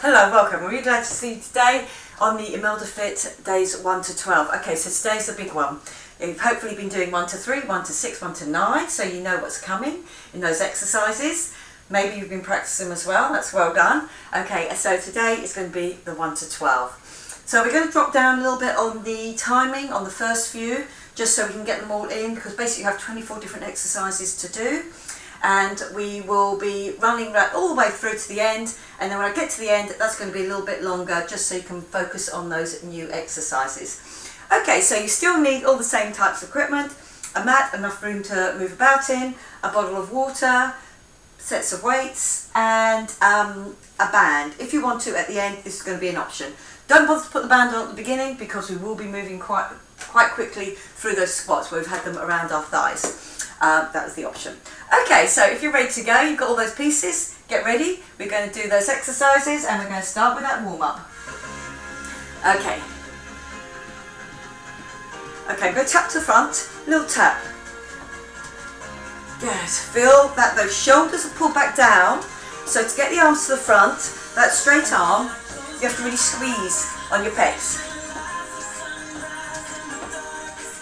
Hello, welcome. We're really glad to see you today on the Imeldafit days 1 to 12. Okay, so today's the big one. You've hopefully been doing 1 to 3, 1 to 6, 1 to 9, so you know what's coming in those exercises. Maybe you've been practicing them as well. That's well done. Okay, so today is going to be the 1 to 12. So we're going to drop down a little bit on the timing on the first few, just so we can get them all in, because basically you have 24 different exercises to do. And we will be running right all the way through to the end, and then when I get to the end that's going to be a little bit longer, just so you can focus on those new exercises. Okay, so you still need all the same types of equipment: a mat, enough room to move about in, a bottle of water, sets of weights, and a band. If you want to at the end, this is going to be an option. Don't bother to put the band on at the beginning, because we will be moving quite quickly through those squats where we've had them around our thighs. That was the option. Okay, so if you're ready to go, you've got all those pieces, get ready. We're going to do those exercises, and we're going to start with that warm-up. Okay. Okay, go tap to the front, little tap. Good. Feel that those shoulders are pulled back down. So to get the arms to the front, that straight arm, you have to really squeeze on your pecs.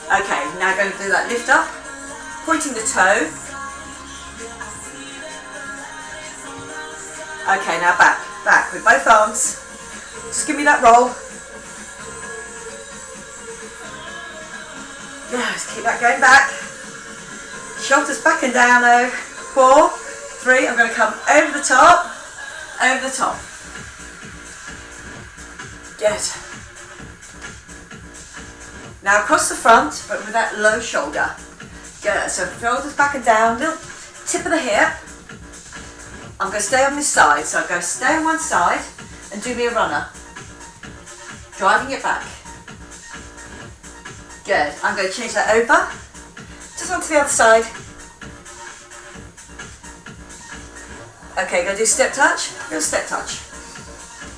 Okay, now going to do that lift up, pointing the toe. Okay, now back with both arms. Just give me that roll. Yes, keep that going back. Shoulders back and down though. 4, 3, I'm going to come over the top, over the top. Good. Now across the front, but with that low shoulder. Good, so shoulders back and down, little tip of the hip. I'm going to stay on this side, so I'm going to stay on one side and do me a runner. Driving it back. Good, I'm going to change that over, just onto the other side. Okay, going to do step touch, little step touch.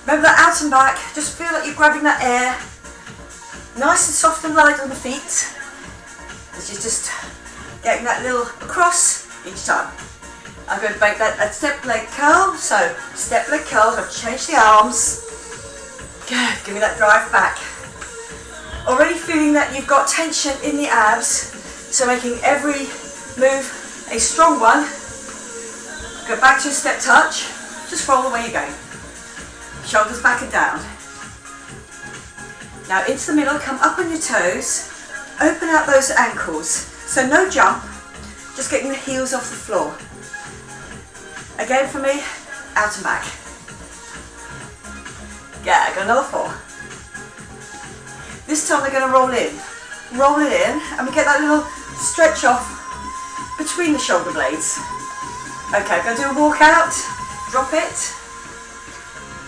Remember that out and back, just feel like you're grabbing that air. Nice and soft and light on the feet. This is just getting that little across each time. I'm going to make that a step leg curl, so step leg curl, I've changed the arms. Good, give me that drive back. Already feeling that you've got tension in the abs, so making every move a strong one. Go back to your step touch, just roll the way you're going. Shoulders back and down. Now into the middle, come up on your toes, open out those ankles, so no jump, just getting the heels off the floor. Again for me, out and back. Yeah, go another 4. This time we're going to roll it in, and we get that little stretch off between the shoulder blades. Okay, I'm going to do a walk out, drop it.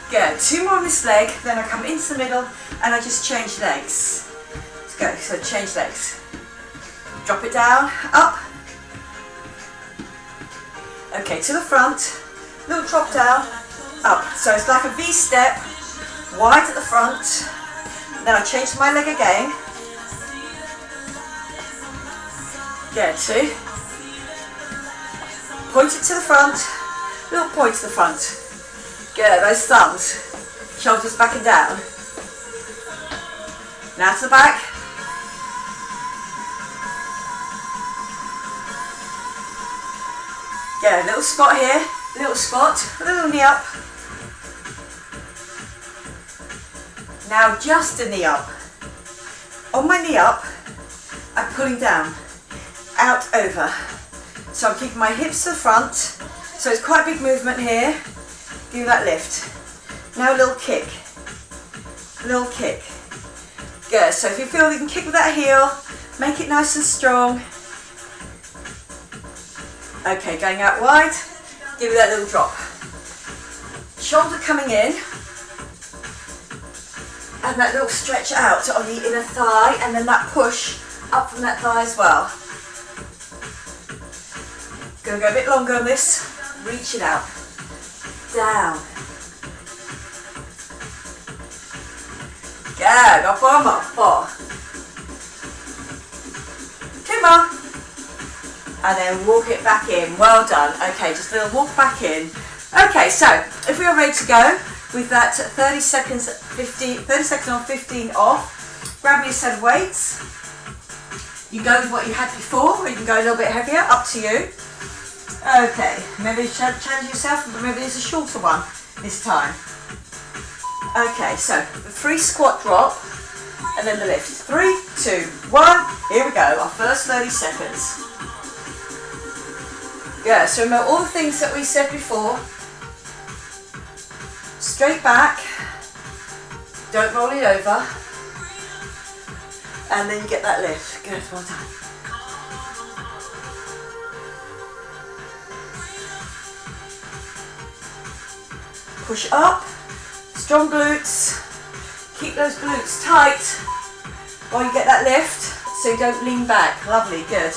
Good, 2 more on this leg, then I come into the middle and I just change legs. Let's go, so change legs. Drop it down, up. Okay, to the front, little drop down, up. So it's like a V step, wide at the front. Then I change my leg again. Good, 2. Point it to the front, little point to the front. Good, those thumbs, shoulders back and down. Now to the back. Good, little squat here, little squat, a little knee up. Now just a knee up. On my knee up, I'm pulling down, out, over. So I'm keeping my hips to the front, so it's quite a big movement here. Do that lift. Now a little kick. Little kick. Good. So if you feel you can kick with that heel, make it nice and strong. Okay, going out wide, give it that little drop. Shoulder coming in, and that little stretch out on the inner thigh, and then that push up from that thigh as well. Gonna go a bit longer on this, reach it out. Down. Good, got 4 more. 4. 2 more. And then walk it back in. Well done. Okay, just a little walk back in. Okay, so if we are ready to go, with that 30 seconds on, 15 off. Grab me a set of weights. You go with what you had before, or you can go a little bit heavier, up to you. Okay, maybe challenge yourself, but maybe it's a shorter one this time. Okay, so the 3 squat drop, and then the lift. 3, 2, 1, here we go, our first 30 seconds. Good, so remember all the things that we said before. Straight back, don't roll it over, and then you get that lift. Good, well done. Push up, strong glutes, keep those glutes tight while you get that lift, so you don't lean back. Lovely, good.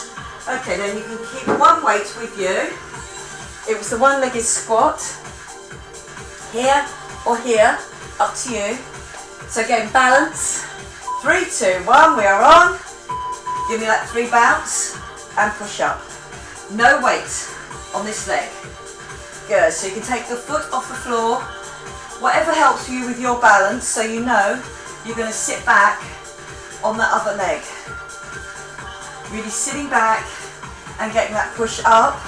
Okay, then you can keep one weight with you. It was the one-legged squat, here or here, up to you. So again, balance, 3, 2, 1, we are on. Give me that 3 bounce, and push up. No weight on this leg. Good, so you can take the foot off the floor, whatever helps you with your balance, so you know you're going to sit back on the other leg. Really sitting back and getting that push up,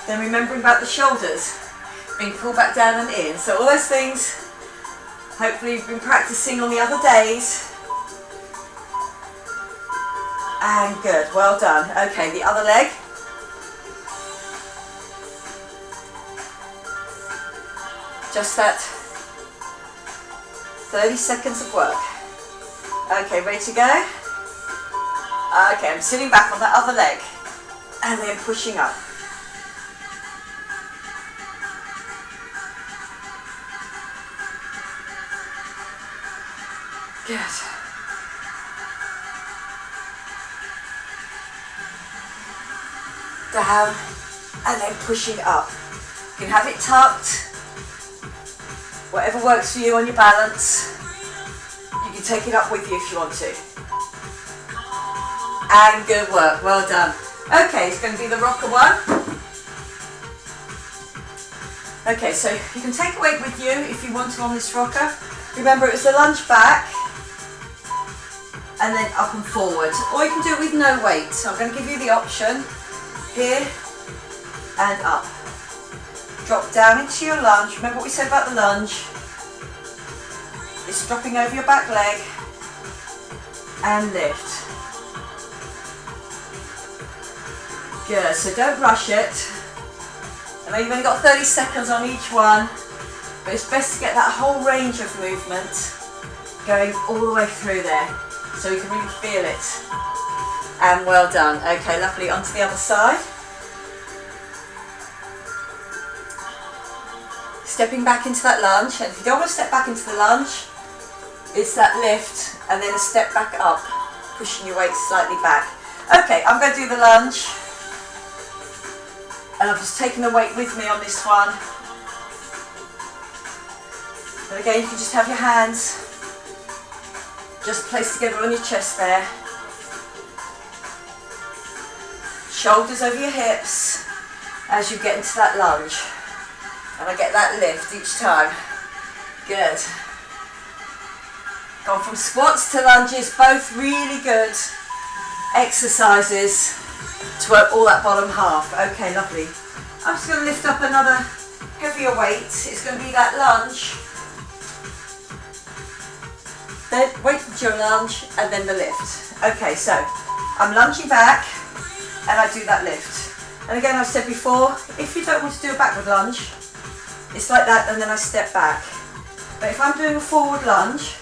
then remembering about the shoulders, being pulled back down and in. So all those things, hopefully you've been practicing on the other days. And good, well done. Okay, the other leg. Just that 30 seconds of work. Okay, ready to go? Okay, I'm sitting back on that other leg and then pushing up. Good. Down and then pushing up. You can have it tucked. Whatever works for you on your balance, you can take it up with you if you want to. And good work, well done. Okay, it's going to be the rocker one. Okay, so you can take a weight with you if you want to on this rocker. Remember, it was the lunge back and then up and forward. Or you can do it with no weight. So I'm going to give you the option here and up. Drop down into your lunge. Remember what we said about the lunge? It's dropping over your back leg and lift. Good, so don't rush it. I know you've only got 30 seconds on each one, but it's best to get that whole range of movement going all the way through there so you can really feel it. And well done. Okay, lovely, onto the other side. Stepping back into that lunge, and if you don't want to step back into the lunge, it's that lift and then a step back up, pushing your weight slightly back. Okay, I'm going to do the lunge, and I've just taken the weight with me on this one. And again, you can just have your hands just placed together on your chest there. Shoulders over your hips as you get into that lunge. And I get that lift each time. Good. Gone from squats to lunges, both really good exercises to work all that bottom half. Okay, lovely. I'm just going to lift up another heavier weight. It's going to be that lunge. Then wait until your lunge and then the lift. Okay, so I'm lunging back and I do that lift. And again, I've said before, if you don't want to do a backward lunge, it's like that and then I step back. But if I'm doing a forward lunge,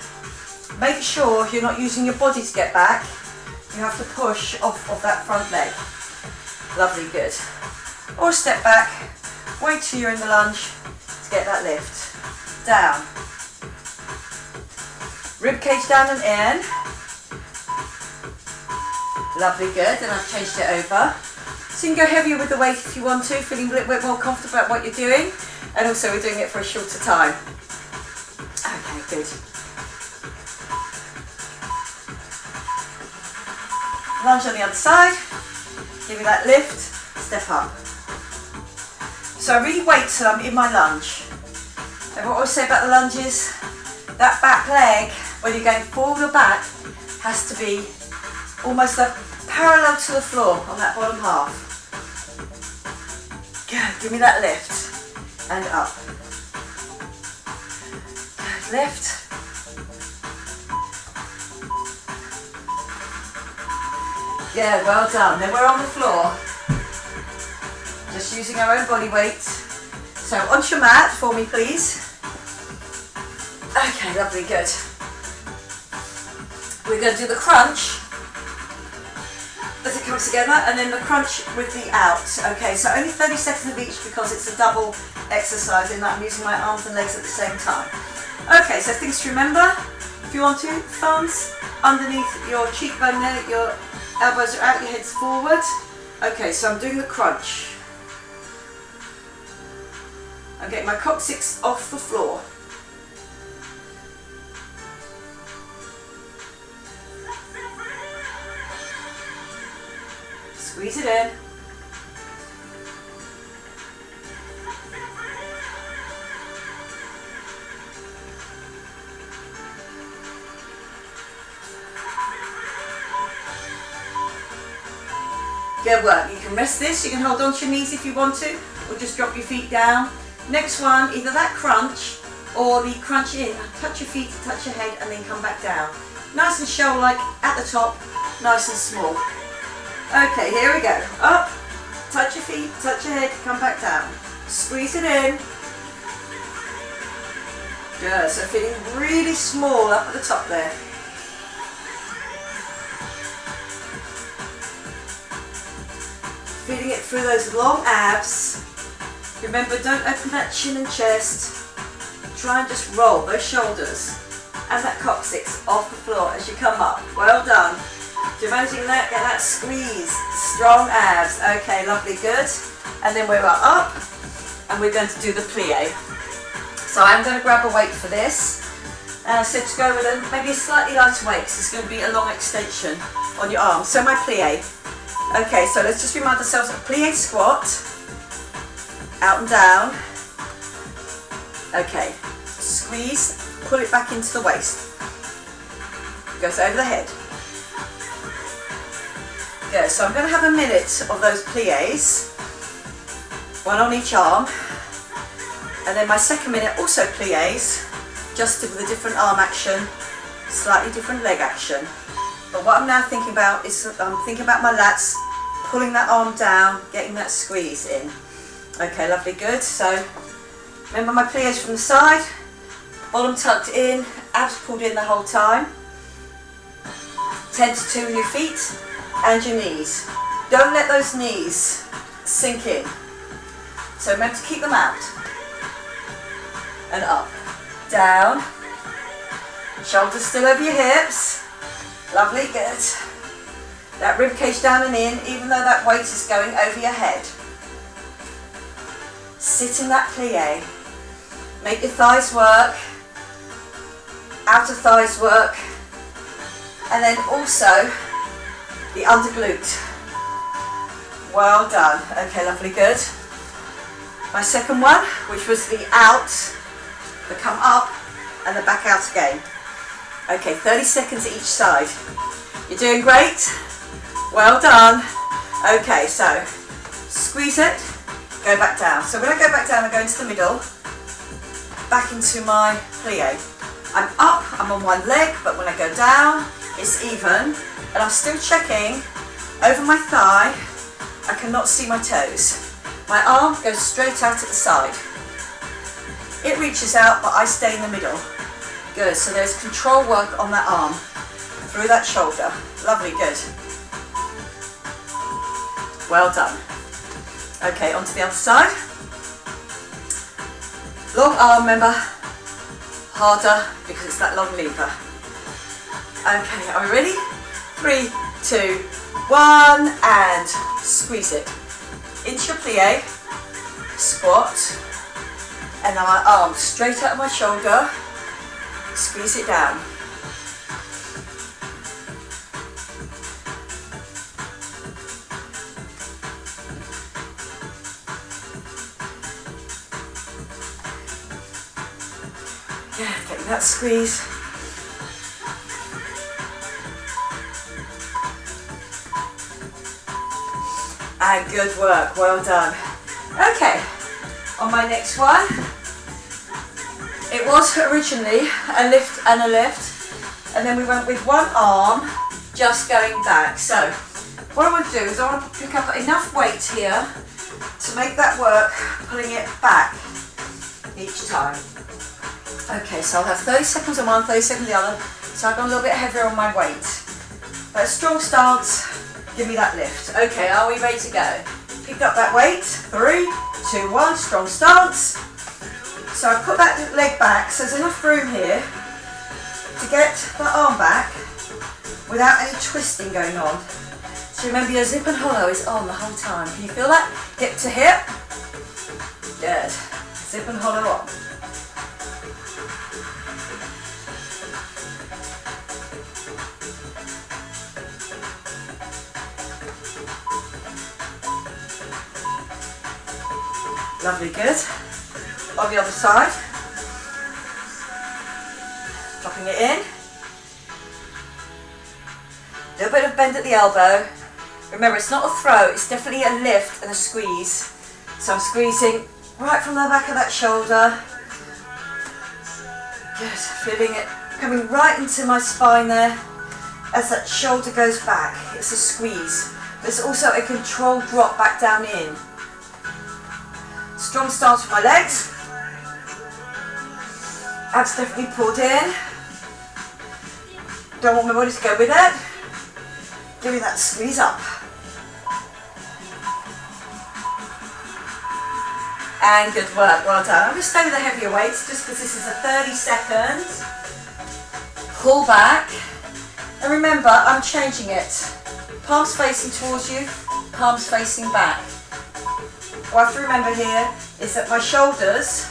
make sure you're not using your body to get back. You have to push off of that front leg. Lovely, good. Or step back, wait till you're in the lunge to get that lift. Down. Rib cage down and in. Lovely, good. And I've changed it over. So you can go heavier with the weight if you want to, feeling a little bit more comfortable about what you're doing. And also we're doing it for a shorter time. Okay, good. Lunge on the other side. Give me that lift, step up. So I really wait till I'm in my lunge. And what I always say about the lunges, that back leg, when you're going forward or back, has to be almost parallel to the floor on that bottom half. Good, give me that lift. And up. Good, lift. Yeah, well done. Then we're on the floor. Just using our own body weight. So onto your mat for me, please. Okay, lovely, good. We're going to do the crunch as it comes together, and then the crunch with the out. Okay, so only 30 seconds of each because it's a double exercise in that I'm using my arms and legs at the same time. Okay, so things to remember. If you want to, thumbs underneath your cheekbone there, your elbows are out, your head's forward. Okay, so I'm doing the crunch. I'm getting my coccyx off the floor. Squeeze it in. Good work. You can rest this. You can hold on to your knees if you want to, or just drop your feet down. Next one, either that crunch or the crunch in. Touch your feet, touch your head, and then come back down. Nice and show-like at the top, nice and small. Okay, here we go. Up, touch your feet, touch your head, come back down. Squeeze it in. Good, so feeling really small up at the top there. Feeling it through those long abs. Remember, don't open that chin and chest. Try and just roll those shoulders and that coccyx off the floor as you come up. Well done. If you're managing that, get that squeeze. Strong abs. Okay, lovely, good. And then we're up and we're going to do the plie. So I'm going to grab a weight for this. And I said to go with maybe a slightly lighter weight because it's going to be a long extension on your arm. So my plie. Okay, so let's just remind ourselves of plie squat. Out and down. Okay, squeeze, pull it back into the waist. Goes over the head. Good, so I'm going to have a minute of those plies, one on each arm, and then my second minute also plies, just with a different arm action, slightly different leg action. But what I'm now thinking about is I'm thinking about my lats, pulling that arm down, getting that squeeze in. Okay, lovely, good. So remember my plies from the side, bottom tucked in, abs pulled in the whole time. 10 to 2 with your feet and your knees. Don't let those knees sink in. So remember to keep them out. And up, down, shoulders still over your hips. Lovely, good. That rib cage down and in, even though that weight is going over your head. Sit in that plie. Make your thighs work, outer thighs work, and then also the under glute. Well done. Okay, lovely, good. My second one, which was the out, the come up, and the back out again. Okay, 30 seconds each side. You're doing great. Well done. Okay, so squeeze it, go back down. So when I go back down, I go into the middle, back into my plie. I'm up, I'm on one leg, but when I go down, it's even, and I'm still checking over my thigh. I cannot see my toes. My arm goes straight out at the side. It reaches out, but I stay in the middle. Good, so there's control work on that arm, through that shoulder. Lovely, good. Well done. Okay, onto the other side. Long arm, remember, harder because it's that long lever. Okay, are we ready? 3, 2, 1, and squeeze it. Into your plie, squat, and now my arm straight out of my shoulder, squeeze it down. Yeah, getting that squeeze. And good work, well done. Okay, on my next one, it was originally a lift and a lift, and then we went with one arm just going back. So what I want to do is I want to pick up enough weight here to make that work, pulling it back each time. Okay, so I'll have 30 seconds on one, 30 seconds on the other, so I've gone a little bit heavier on my weight. But a strong stance, give me that lift. Okay, are we ready to go? Pick up that weight, 3, 2, 1, strong stance. So I've put that leg back, so there's enough room here to get that arm back without any twisting going on. So remember, your zip and hollow is on the whole time. Can you feel that? Hip to hip. Good. Zip and hollow on. Lovely, good. On the other side. Dropping it in. A little bit of bend at the elbow. Remember, it's not a throw, it's definitely a lift and a squeeze. So I'm squeezing right from the back of that shoulder. Good, feeling it coming right into my spine there as that shoulder goes back. It's a squeeze. There's also a controlled drop back down in. Strong stance with my legs. Abs definitely pulled in. Don't want my body to go with it. Give me that squeeze up. And good work, well done. I'm going to stay with the heavier weights just because this is a 30 seconds. Pull back. And remember, I'm changing it. Palms facing towards you, palms facing back. What I have to remember here is that my shoulders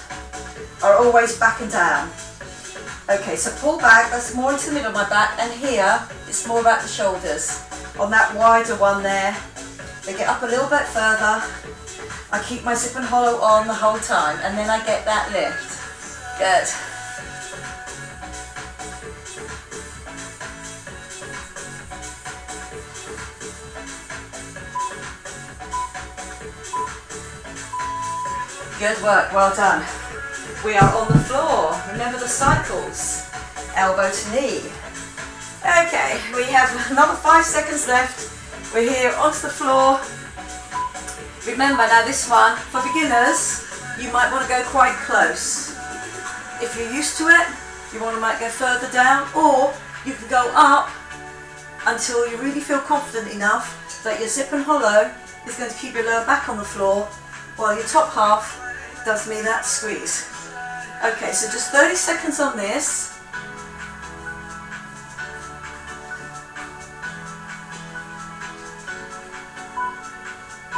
are always back and down. Okay, so pull back, that's more into the middle of my back, and here it's more about the shoulders. On that wider one there, they get up a little bit further. I keep my zip and hollow on the whole time, and then I get that lift. Good. Good work, well done. We are on the floor. Remember the cycles. Elbow to knee. Okay, we have another 5 seconds left. We're here onto the floor. Remember now this one, for beginners, you might want to go quite close. If you're used to it, you want to might go further down, or you can go up until you really feel confident enough that your zip and hollow is going to keep your lower back on the floor, while your top half does me that squeeze. Okay, so just 30 seconds on this.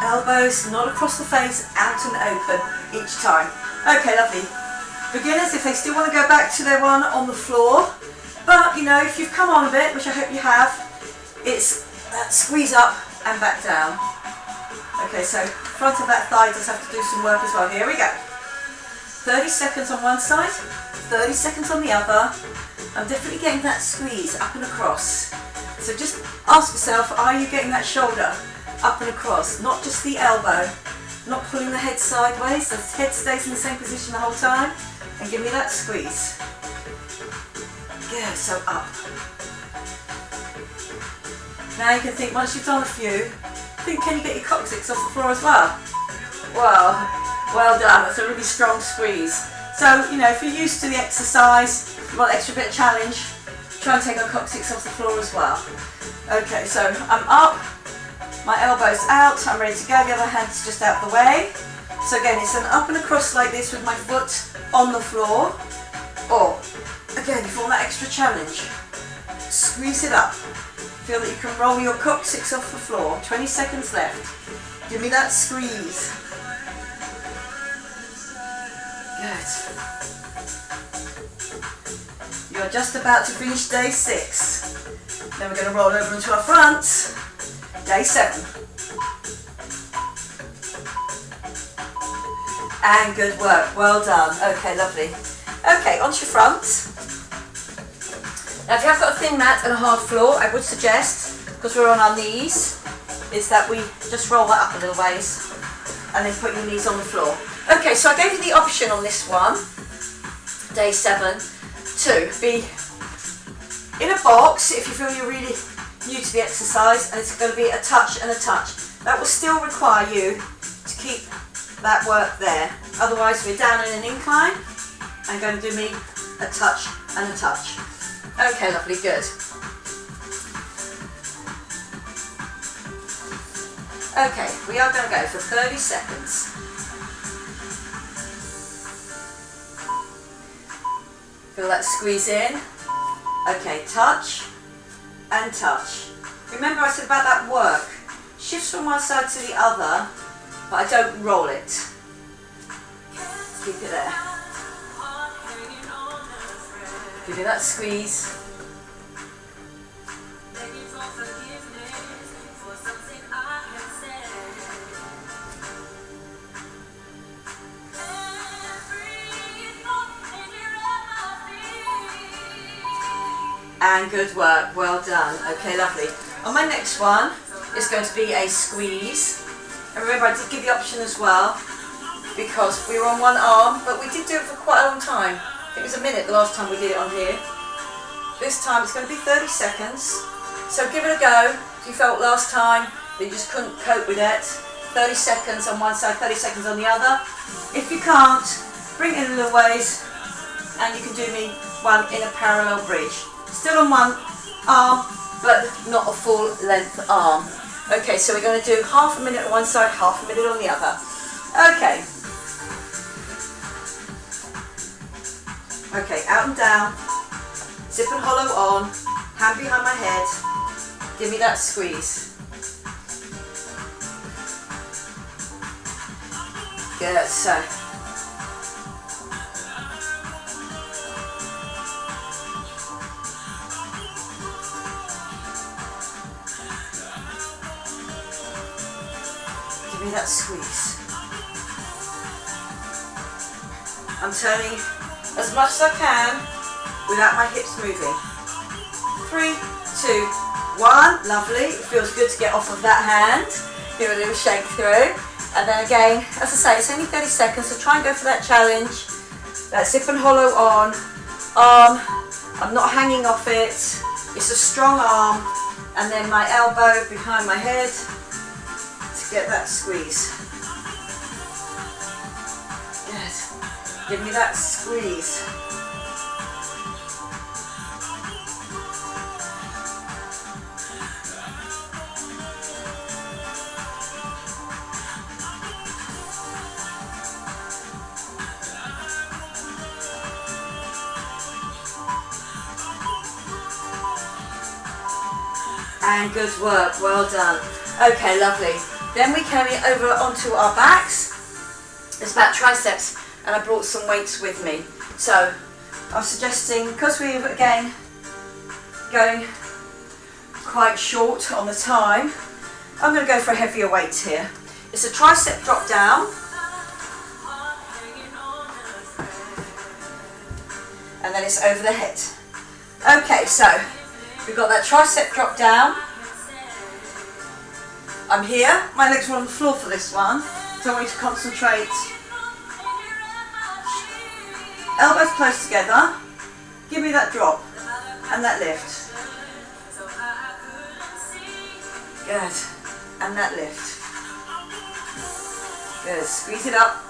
Elbows not across the face, out and open each time. Okay, lovely. Beginners, if they still want to go back to their one on the floor, but you know, if you've come on a bit, which I hope you have, it's that squeeze up and back down. Okay, so front of that thigh does have to do some work as well. Here we go. 30 seconds on one side, 30 seconds on the other. I'm definitely getting that squeeze up and across. So just ask yourself, are you getting that shoulder up and across? Not just the elbow, not pulling the head sideways, the head stays in the same position the whole time. And give me that squeeze. Good, so up. Now you can think, once you've done a few, think, can you get your coccyx off the floor as well? Well done, that's a really strong squeeze. So, you know, if you're used to the exercise, you want an extra bit of challenge, try and take our coccyx off the floor as well. Okay, so I'm up, my elbow's out, I'm ready to go, the other hand's just out the way. So again, it's an up and across like this with my foot on the floor. Or, again, if you want that extra challenge, squeeze it up. Feel that you can roll your coccyx off the floor. 20 seconds left. Give me that squeeze. Good. You're just about to finish day 6. Then we're going to roll over into our front. Day 7. And good work. Well done. Okay, lovely. Okay, onto your front. Now if you have got a thin mat and a hard floor, I would suggest, because we're on our knees, is that we just roll that up a little ways and then put your knees on the floor. Okay, so I gave you the option on this one, day 7, to be in a box if you feel you're really new to the exercise, and it's going to be a touch and a touch. That will still require you to keep that work there. Otherwise we're down in an incline and going to do me a touch and a touch. Okay, lovely, good. Okay, we are going to go for 30 seconds. Feel that squeeze in. Okay, touch and touch. Remember I said about that work. Shifts from one side to the other, but I don't roll it. Keep it there. Give it that squeeze. And good work, well done. Okay, lovely. On my next one, it's going to be a squeeze. And remember, I did give the option as well, because we were on one arm, but we did do it for quite a long time. I think it was a minute the last time we did it on here. This time it's going to be 30 seconds. So give it a go. If you felt last time that you just couldn't cope with it, 30 seconds on one side, 30 seconds on the other. If you can't, bring it in a little ways, and you can do me one in a parallel bridge. Still on one arm, but not a full length arm. Okay, so we're going to do half a minute on one side, half a minute on the other. Okay. Okay, out and down, zip and hollow on, hand behind my head, give me that squeeze. Good, so. Give me that squeeze. I'm turning as much as I can without my hips moving. 3, 2, 1. Lovely. It feels good to get off of that hand. Give it a little shake through. And then again, as I say, it's only 30 seconds, so try and go for that challenge. That zip and hollow on. Arm. I'm not hanging off it. It's a strong arm. And then my elbow behind my head to get that squeeze. Good. Give me that squeeze. And good work, well done. Okay, lovely. Then we carry it over onto our backs. It's about triceps, and I brought some weights with me. So I'm suggesting, because we're again going quite short on the time, I'm going to go for a heavier weight here. It's a tricep drop down, and then it's over the head. Okay, so we've got that tricep drop down. I'm here, my legs are on the floor for this one, so I want you to concentrate. Elbows close together, give me that drop and that lift. Good, and that lift. Good, squeeze it up.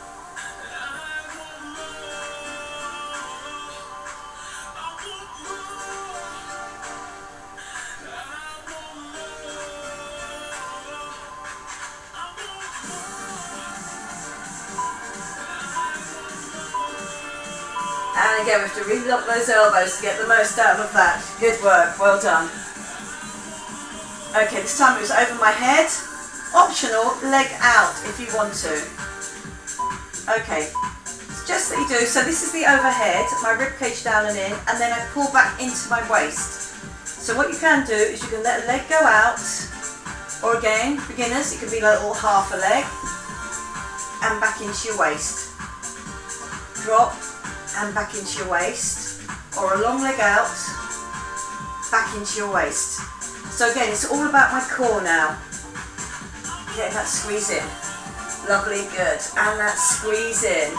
And again, we have to really lock those elbows to get the most out of that. Good work, well done. Okay, this time it was over my head. Optional, leg out if you want to. Okay, just that you do. So this is the overhead, my rib cage down and in, and then I pull back into my waist. So what you can do is you can let a leg go out, or again, beginners, it can be like all half a leg, and back into your waist. Drop, and back into your waist, or a long leg out, back into your waist. So again, it's all about my core now. Getting that squeeze in. Lovely, good. And that squeeze in.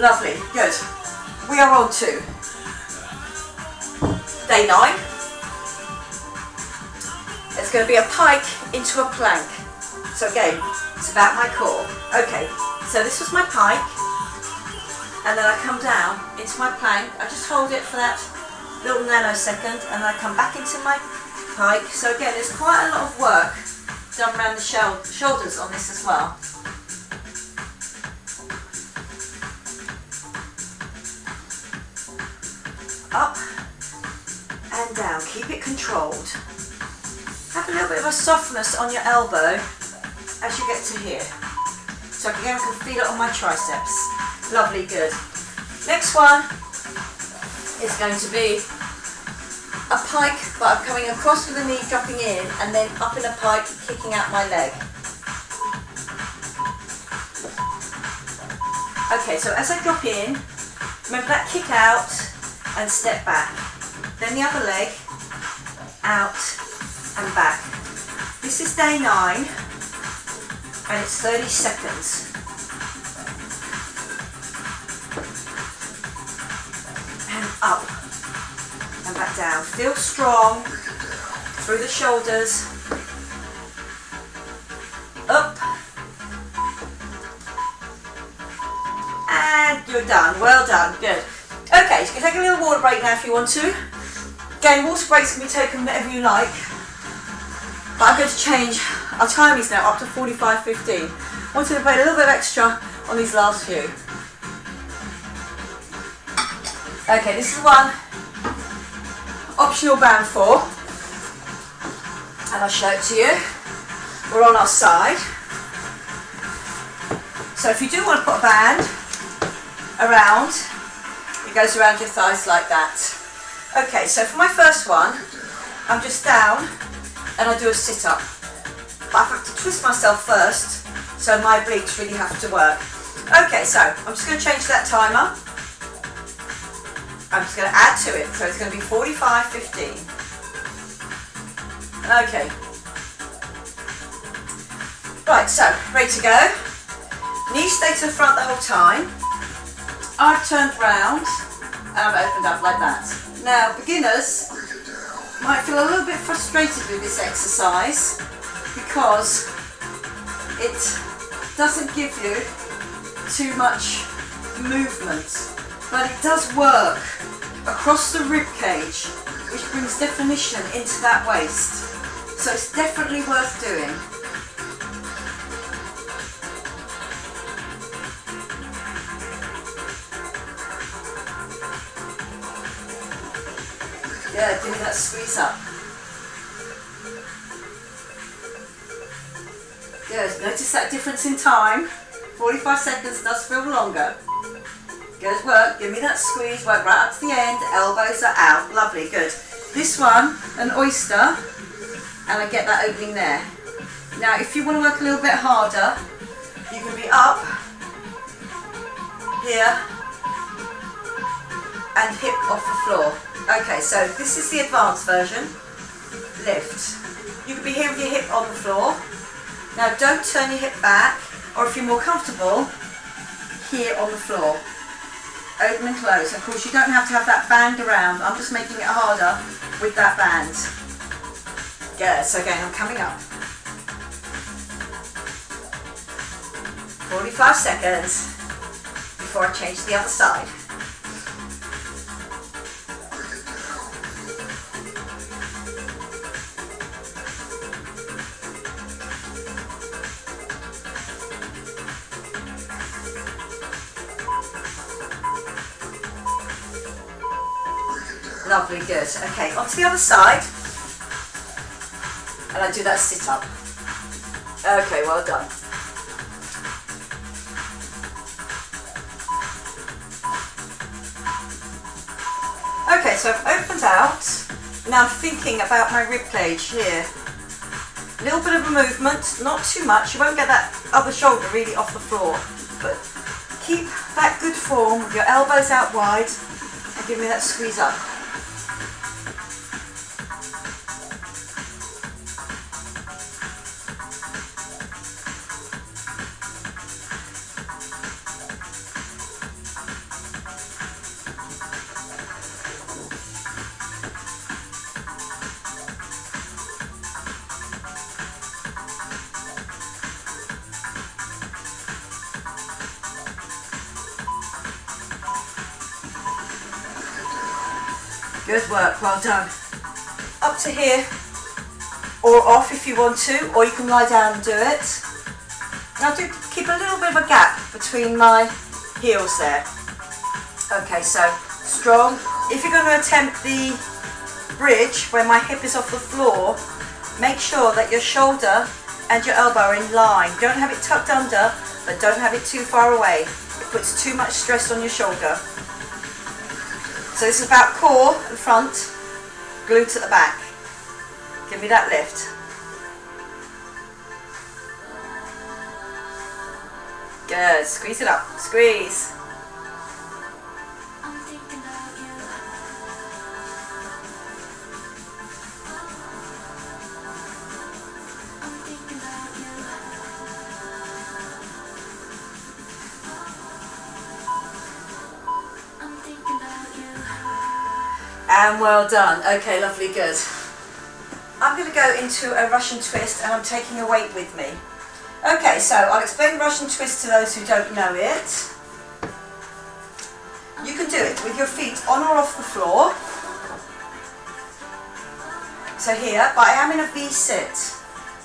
Lovely, good. We are on to day 9. It's going to be a pike into a plank. So again, it's about my core. Okay, so this was my pike, and then I come down into my plank. I just hold it for that little nanosecond, and I come back into my pike. So again, there's quite a lot of work done around the shoulders on this as well. Up and down, keep it controlled. Have a little bit of a softness on your elbow as you get to here. So again, I can feel it on my triceps. Lovely, good. Next one is going to be a pike, but I'm coming across with the knee, dropping in, and then up in a pike, kicking out my leg. Okay, so as I drop in, remember that kick out and step back. Then the other leg, out and back. This is day 9, and it's 30 seconds. And up and back down. Feel strong through the shoulders. Up. And you're done. Well done. Good. Okay, so you can take a little water break now if you want to. Again, water breaks can be taken whenever you like. But I'm going to change our timings now up to 45:15. I want to put a little bit of extra on these last few. Okay, this is one optional band 4, and I'll show it to you. We're on our side. So if you do want to put a band around, it goes around your thighs like that. Okay, so for my first one, I'm just down and I do a sit-up. But I have to twist myself first, so my obliques really have to work. Okay, so I'm just going to change that timer. I'm just going to add to it, so it's going to be 45:15. Okay. Right, so ready to go. Knees stay to the front the whole time. I've turned round and I've opened up like that. Now, beginners might feel a little bit frustrated with this exercise because it doesn't give you too much movement, but it does work across the rib cage, which brings definition into that waist. So it's definitely worth doing. Yeah, give me that squeeze up. Good, notice that difference in time. 45 seconds does feel longer. Good work, give me that squeeze, work right up to the end, elbows are out, lovely, good. This one, an oyster, and I get that opening there. Now if you want to work a little bit harder, you can be up, here, and hip off the floor. Okay, so this is the advanced version. Lift. You could be here with your hip on the floor. Now don't turn your hip back, or if you're more comfortable, here on the floor. Open and close. Of course, you don't have to have that band around. I'm just making it harder with that band. Good, so again, I'm coming up. 45 seconds before I change to the other side. Lovely, good. Okay, onto the other side. And I do that sit up. Okay, well done. Okay, so I've opened out. Now I'm thinking about my rib cage here. A little bit of a movement, not too much. You won't get that other shoulder really off the floor, but keep that good form with your elbows out wide and give me that squeeze up. Good work, well done. Up to here, or off if you want to, or you can lie down and do it. Now keep a little bit of a gap between my heels there. Okay, so strong. If you're going to attempt the bridge where my hip is off the floor, make sure that your shoulder and your elbow are in line. Don't have it tucked under, but don't have it too far away. It puts too much stress on your shoulder. So this is about core at the front, glute at the back. Give me that lift. Good, squeeze it up, squeeze. And well done. Okay, lovely, good. I'm going to go into a Russian twist and I'm taking a weight with me. Okay, so I'll explain Russian twist to those who don't know it. You can do it with your feet on or off the floor. So here, but I am in a V sit.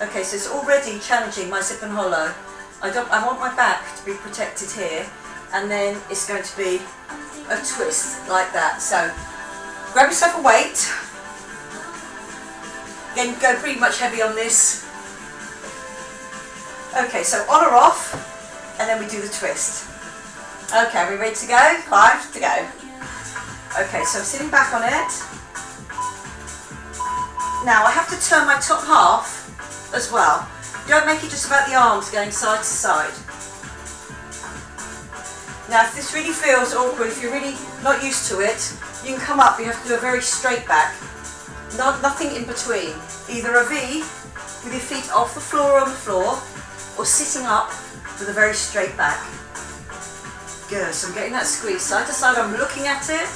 Okay, so it's already challenging my zip and hollow. I want my back to be protected here, and then it's going to be a twist like that. So grab yourself a weight. Again, go pretty much heavy on this. Okay, so on or off, and then we do the twist. Okay, are we ready to go? 5 to go. Okay, so I'm sitting back on it. Now I have to turn my top half as well. Don't make it just about the arms going side to side. Now if this really feels awkward, if you're really not used to it, you can come up, you have to do a very straight back. Nothing in between. Either a V with your feet off the floor or on the floor, or sitting up with a very straight back. Good, so I'm getting that squeeze side to side, I'm looking at it.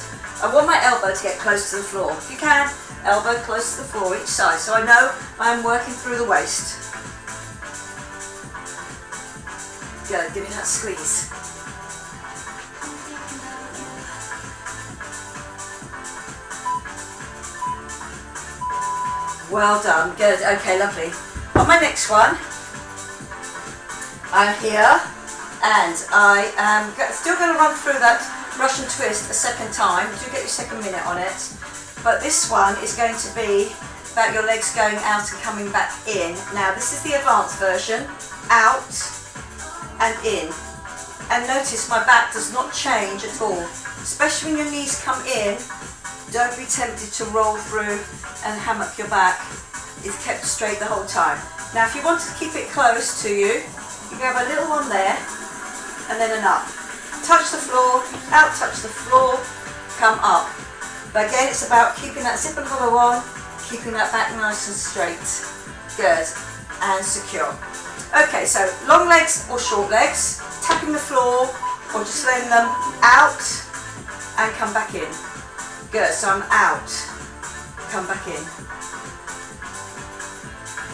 I want my elbow to get close to the floor. If you can, elbow close to the floor each side, so I know I'm working through the waist. Good, give me that squeeze. Well done, good, okay, lovely. On my next one, I'm here and I am still going to run through that Russian twist a second time. Do get your second minute on it. But this one is going to be about your legs going out and coming back in. Now this is the advanced version, out and in. And notice my back does not change at all. Especially when your knees come in, don't be tempted to roll through and hammock your back. It's kept straight the whole time. Now if you want to keep it close to you, you can have a little one there and then an up. Touch the floor, out, touch the floor, come up. But again, it's about keeping that zip and hollow on, keeping that back nice and straight. Good, and secure. Okay, so long legs or short legs, tapping the floor or just letting them out and come back in. Good, so I'm out, come back in.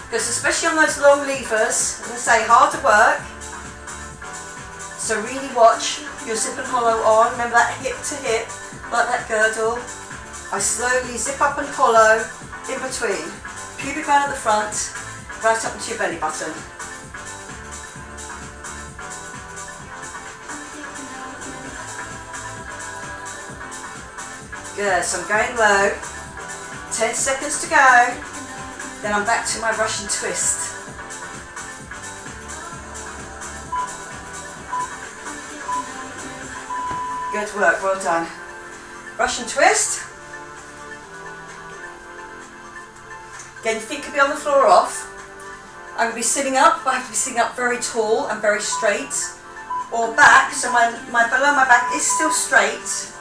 Because especially on those long levers, as I say, hard to work. So really watch your zip and hollow on. Remember that hip to hip, like that girdle. I slowly zip up and hollow in between. Pubic bone at the front, right up into your belly button. Good, so I'm going low. 10 seconds to go. Then I'm back to my Russian twist. Good work, well done. Russian twist. Again, your feet could be on the floor or off. I'm going to be sitting up, but I have to be sitting up very tall and very straight. or back, so my below my back is still straight,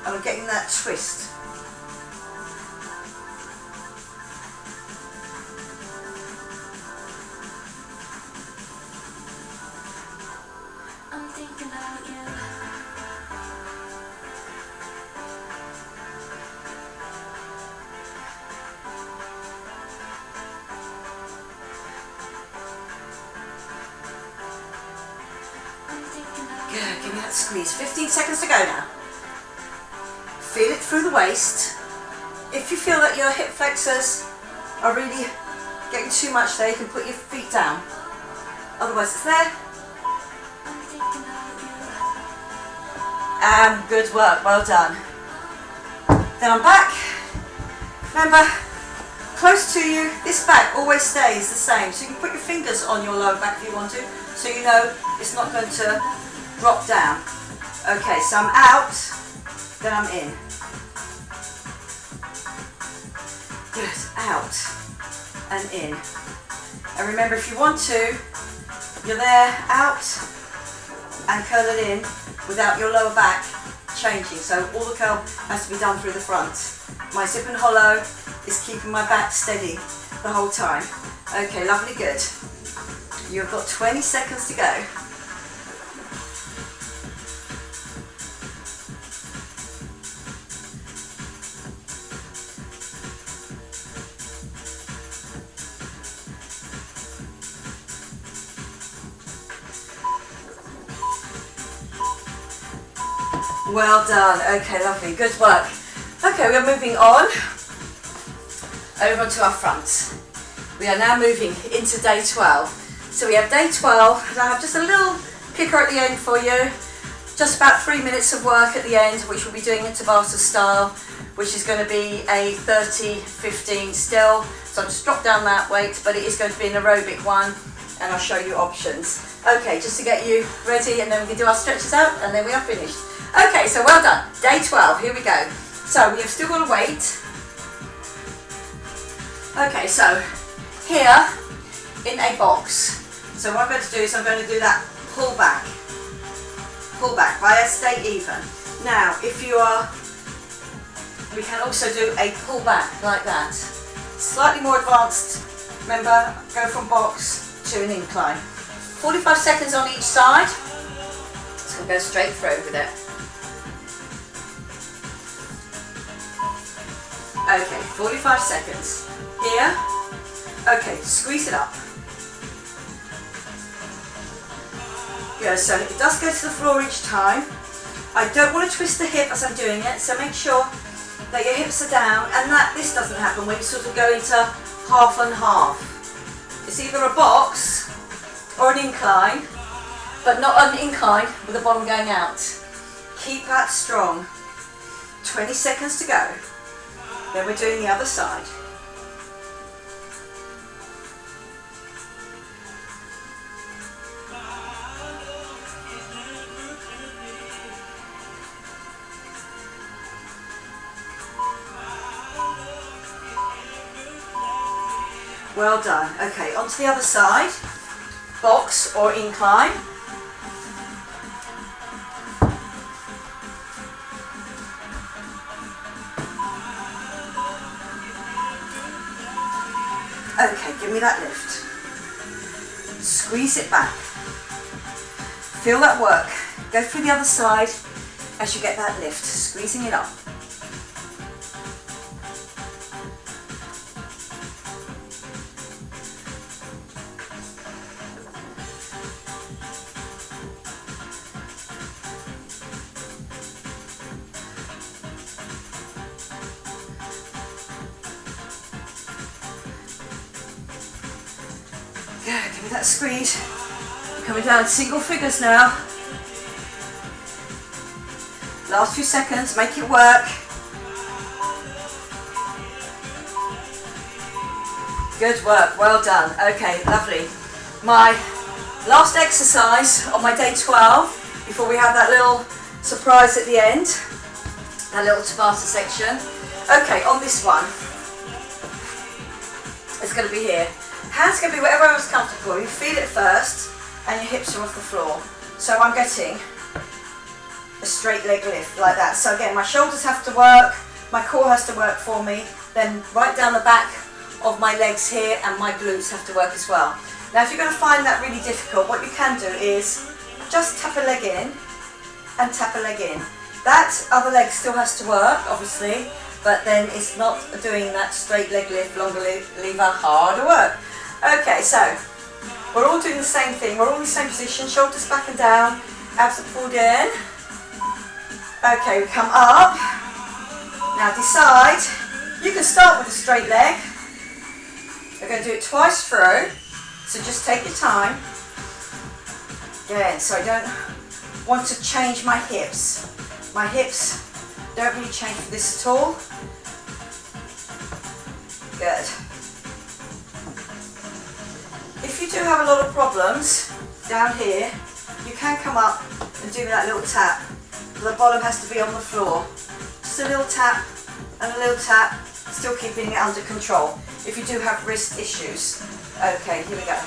and I'm getting that twist. Good, give me that squeeze. 15 seconds to go now. Feel it through the waist. If you feel that your hip flexors are really getting too much there, you can put your feet down. Otherwise it's there. And good work, well done. Then I'm back. Remember, close to you, this back always stays the same. So you can put your fingers on your lower back if you want to, so you know it's not going to drop down. Okay, so I'm out, then I'm in. Good, out and in. And remember, if you want to, you're there, out, and curl it in without your lower back changing. So all the curl has to be done through the front. My zip and hollow is keeping my back steady the whole time. Okay, lovely, good. You've got 20 seconds to go. Well done. Okay, lovely. Good work. Okay, we are moving on over to our front. We are now moving into day 12. So we have day 12, and I have just a little kicker at the end for you. Just about 3 minutes of work at the end, which we'll be doing in Tabata style, which is going to be a 30-15 still. So I'll just drop down that weight, but it is going to be an aerobic one, and I'll show you options. Okay, just to get you ready, and then we can do our stretches out, and then we are finished. Okay, so well done. Day 12, here we go. So we have still got a weight. Okay, so here in a box. So what I'm going to do is I'm going to do that pull back, stay even. Now, if you are, we can also do a pull back like that. Slightly more advanced, remember, go from box to an incline. 45 seconds on each side. So we'll go straight through with it. Okay, 45 seconds. Here. Okay, squeeze it up. Good, so it does go to the floor each time. I don't want to twist the hip as I'm doing it, so make sure that your hips are down and that this doesn't happen when you sort of go into half and half. It's either a box or an incline, but not an incline with the bottom going out. Keep that strong. 20 seconds to go. Then we're doing the other side. Well done. Okay, onto the other side. Box or incline. Okay, give me that lift. Squeeze it back. Feel that work. Go through the other side as you get that lift, squeezing it up. Good, give me that squeeze. Coming down single figures now. Last few seconds, make it work. Good work, well done. Okay, lovely. My last exercise on my day 12, before we have that little surprise at the end, that little Tabata section. Okay, on this one, it's going to be here. Hands can be wherever else comfortable. You feel it first, and your hips are off the floor. So I'm getting a straight leg lift like that. So again, my shoulders have to work, my core has to work for me, then right down the back of my legs here and my glutes have to work as well. Now if you're going to find that really difficult, what you can do is just tap a leg in and tap a leg in. That other leg still has to work, obviously, but then it's not doing that straight leg lift, longer lever, harder work. Okay, so we're all doing the same thing. We're all in the same position, shoulders back and down, abs are pulled in. Okay, we come up. Now decide, you can start with a straight leg. We're going to do it twice through, so just take your time. Again, so I don't want to change my hips. My hips don't really change for this at all. Good. If you do have a lot of problems down here, you can come up and do that little tap. The bottom has to be on the floor. Just a little tap and a little tap, still keeping it under control. If you do have wrist issues. Okay, here we go.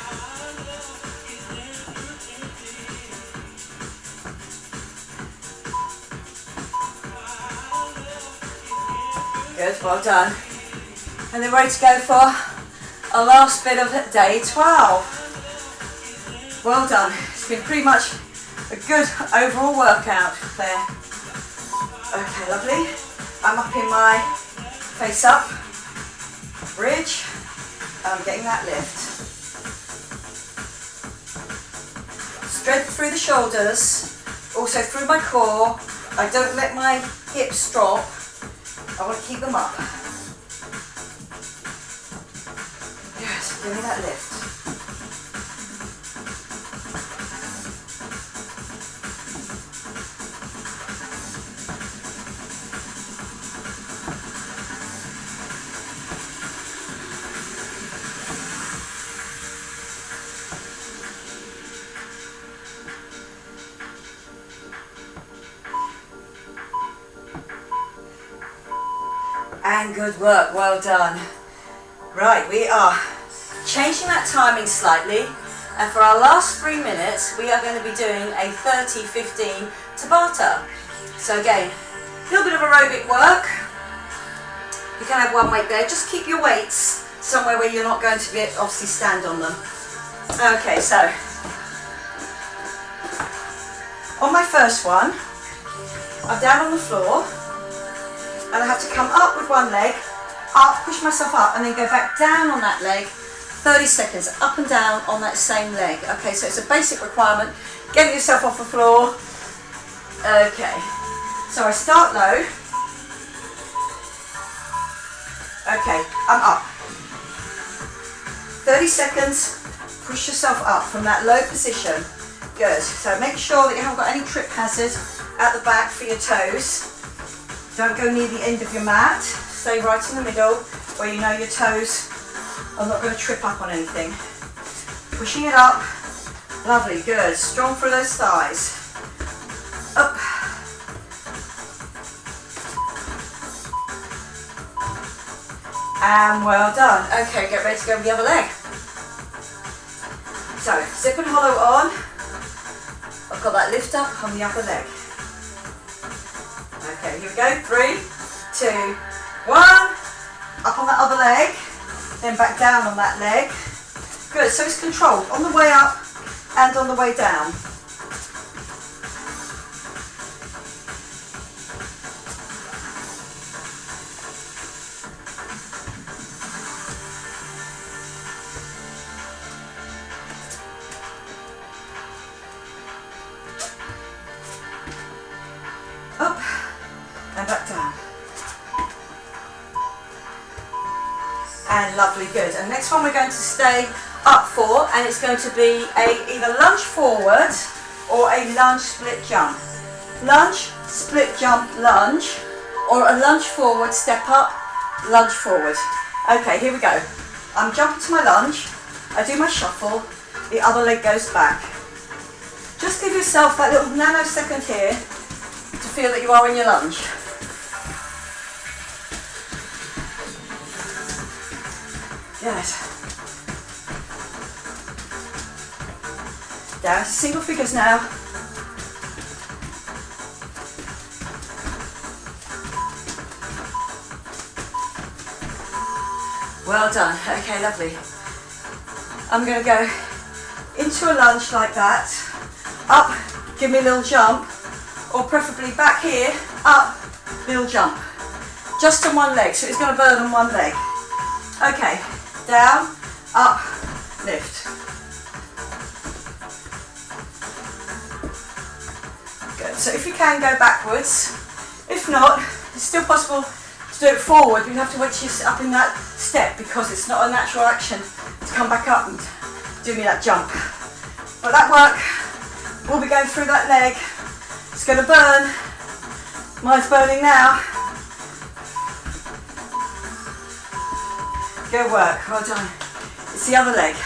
Good, well done. And then ready to go for a last bit of day 12. Well done. It's been pretty much a good overall workout there. Okay, lovely. I'm up in my face up bridge. I'm getting that lift. Strength through the shoulders, also through my core. I don't let my hips drop. I want to keep them up. Yes, give me that lift. And good work, well done. Right, we are changing that timing slightly, and for our last 3 minutes we are going to be doing a 30-15 Tabata. So again, a little bit of aerobic work. You can have one weight there, just keep your weights somewhere where you're not going to be obviously stand on them. Okay, so on my first one, I'm down on the floor. And I have to come up with one leg, up, push myself up, and then go back down on that leg, 30 seconds, up and down on that same leg. Okay, so it's a basic requirement. Get yourself off the floor. Okay, so I start low. Okay, I'm up. 30 seconds, push yourself up from that low position. Good, so make sure that you haven't got any trip hazard at the back for your toes. Don't go near the end of your mat. Stay right in the middle where you know your toes are not going to trip up on anything. Pushing it up. Lovely, good. Strong through those thighs. Up. And well done. Okay, get ready to go with the other leg. So, zip and hollow on. I've got that lift up on the upper leg. Okay, here we go. 3, 2, 1. Up on that other leg, then back down on that leg. Good, so it's controlled on the way up and on the way down. Up and back down. And lovely, good. And next one we're going to stay up for, and it's going to be either lunge forward or a lunge split jump. Lunge, split jump, lunge, or a lunge forward, step up, lunge forward. Okay, here we go. I'm jumping to my lunge, I do my shuffle, the other leg goes back. Just give yourself that little nanosecond here to feel that you are in your lunge. Good. Down to single figures now. Well done. Okay, lovely. I'm going to go into a lunge like that, up, give me a little jump, or preferably back here, up, little jump. Just on one leg, so it's going to burn on one leg. Okay, down, up, lift. Good, so if you can go backwards, if not, it's still possible to do it forward. You have to wait till you're up in that step because it's not a natural action to come back up and do me that jump. But that work, we'll be going through that leg. It's going to burn. Mine's burning now. Good work, well done. It's the other leg.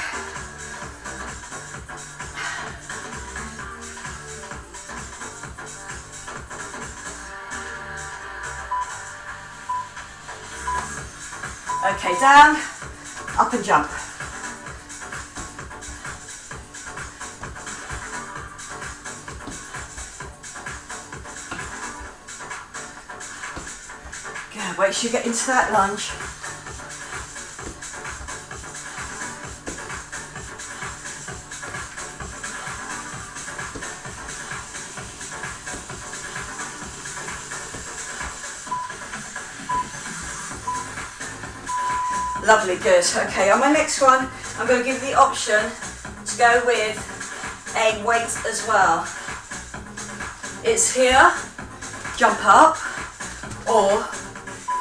Okay, down, up and jump. Good, wait till you get into that lunge. Lovely, good. Okay, on my next one, I'm going to give the option to go with a weight as well. It's here, jump up, or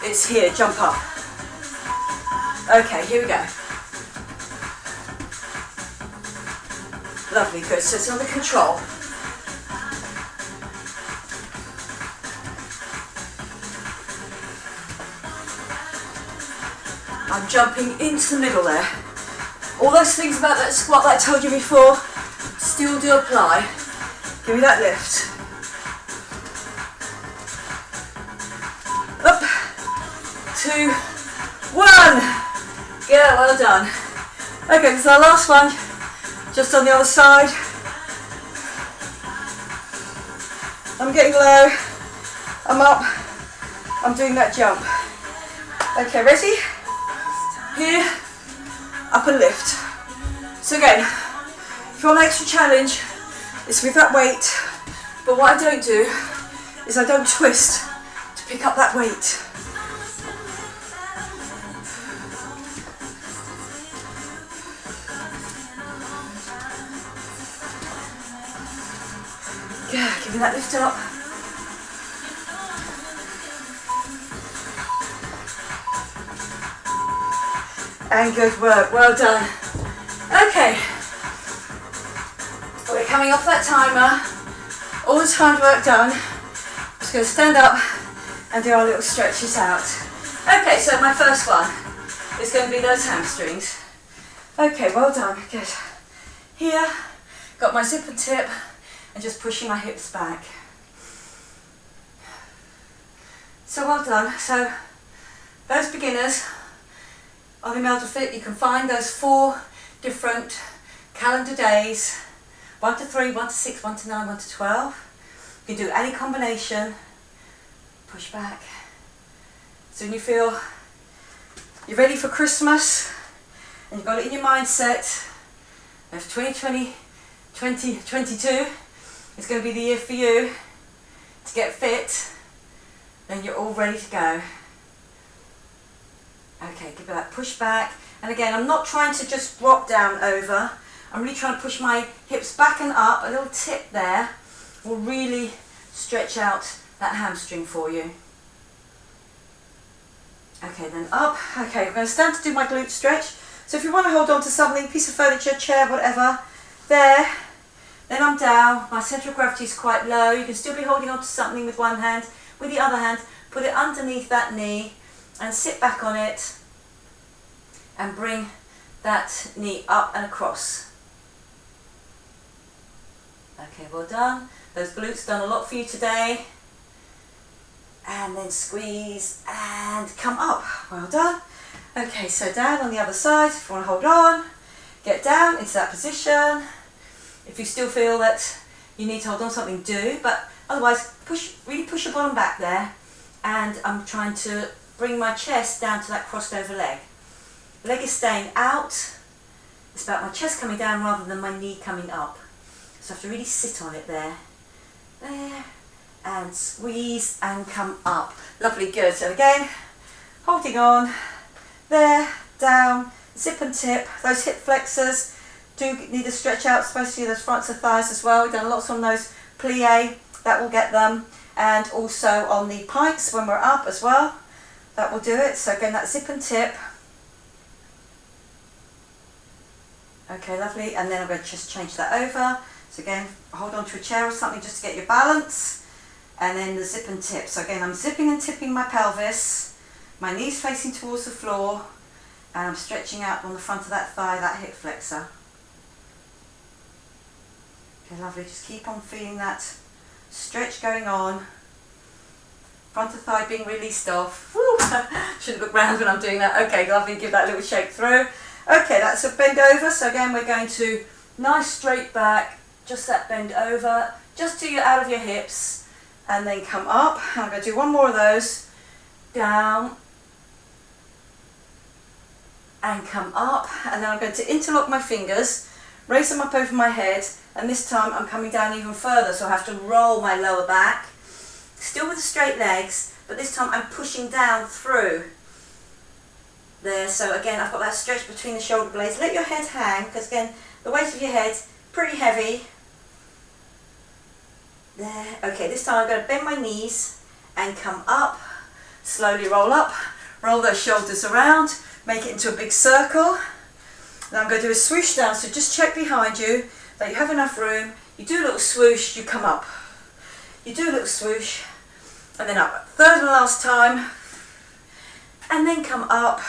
it's here, jump up. Okay, here we go. Lovely, good. So it's under control. I'm jumping into the middle there. All those things about that squat that I told you before still do apply. Give me that lift. Up, 2, 1. Yeah, well done. Okay, this is our last one. Just on the other side. I'm getting low. I'm up. I'm doing that jump. Okay, ready? Here, up and lift. So again, if you want an extra challenge, it's with that weight, but what I don't do is I don't twist to pick up that weight. Yeah, give me that lift up. And good work, well done. Okay, we're coming off that timer. All this hard work done. Just going to stand up and do our little stretches out. Okay, so my first one is going to be those hamstrings. Okay, well done, good. Here, got my zip and tip and just pushing my hips back. So well done. So those beginners, on Imeldafit, you can find those 4 different calendar days, 1 to 3, 1 to 6, 1 to 9, 1 to 12. You can do any combination, push back. So when you feel you're ready for Christmas and you've got it in your mindset, and if 2022 is going to be the year for you to get fit, then you're all ready to go. Okay, give it that push back. And again, I'm not trying to just drop down over. I'm really trying to push my hips back and up. A little tip there will really stretch out that hamstring for you. Okay, then up. Okay, I'm going to stand to do my glute stretch. So if you want to hold on to something, piece of furniture, chair, whatever, there. Then I'm down. My centre of gravity is quite low. You can still be holding on to something with one hand. With the other hand, put it underneath that knee and sit back on it and bring that knee up and across. Okay, well done. Those glutes done a lot for you today. And then squeeze and come up. Well done. Okay, so down on the other side. If you want to hold on, get down into that position. If you still feel that you need to hold on to something, do. But otherwise, really push your bottom back there. And I'm trying to bring my chest down to that crossed over leg. leg is staying out. It's about my chest coming down rather than my knee coming up. So I have to really sit on it there. There. And squeeze and come up. Lovely, good. So again, holding on. There, down, zip and tip. Those hip flexors do need to stretch out, especially those fronts of thighs as well. We've done lots on those plie, that will get them. And also on the pikes when we're up as well, that will do it. So again, that zip and tip. Okay, lovely. And then I'm going to just change that over. So again, hold on to a chair or something just to get your balance. And then the zip and tip. So again, I'm zipping and tipping my pelvis. My knees facing towards the floor. And I'm stretching out on the front of that thigh, that hip flexor. Okay, lovely. Just keep on feeling that stretch going on. Front of thigh being released off. Woo. Shouldn't look round when I'm doing that. Okay, lovely. Give that a little shake through. Okay, that's a bend over. So again, we're going to nice straight back. Just that bend over. Just till you're out of your hips. And then come up. I'm going to do one more of those. Down. And come up. And then I'm going to interlock my fingers. Raise them up over my head. And this time I'm coming down even further. So I have to roll my lower back. Still with the straight legs. But this time I'm pushing down through. There. So again, I've got that stretch between the shoulder blades. Let your head hang. Because again, the weight of your head pretty heavy. There. Okay, this time I'm going to bend my knees and come up. Slowly roll up. Roll those shoulders around. Make it into a big circle. Now I'm going to do a swoosh down. So just check behind you that you have enough room. You do a little swoosh, you come up. You do a little swoosh and then up. Third and last time. And then come up.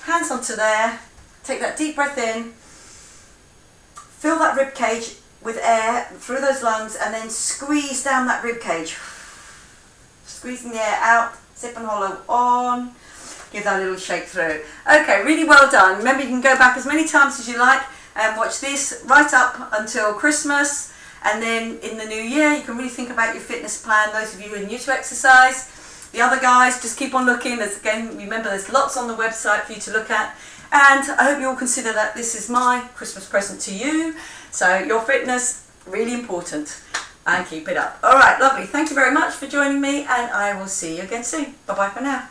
Hands onto there. Take that deep breath in. Fill that rib cage with air through those lungs and then squeeze down that rib cage. Squeezing the air out, zip and hollow on. Give that a little shake through. Okay, really well done. Remember, you can go back as many times as you like and watch this right up until Christmas. And then in the new year, you can really think about your fitness plan. Those of you who are new to exercise. The other guys, just keep on looking. There's, again, remember, there's lots on the website for you to look at. And I hope you all consider that this is my Christmas present to you. So your fitness, really important. And keep it up. All right, lovely. Thank you very much for joining me. And I will see you again soon. Bye-bye for now.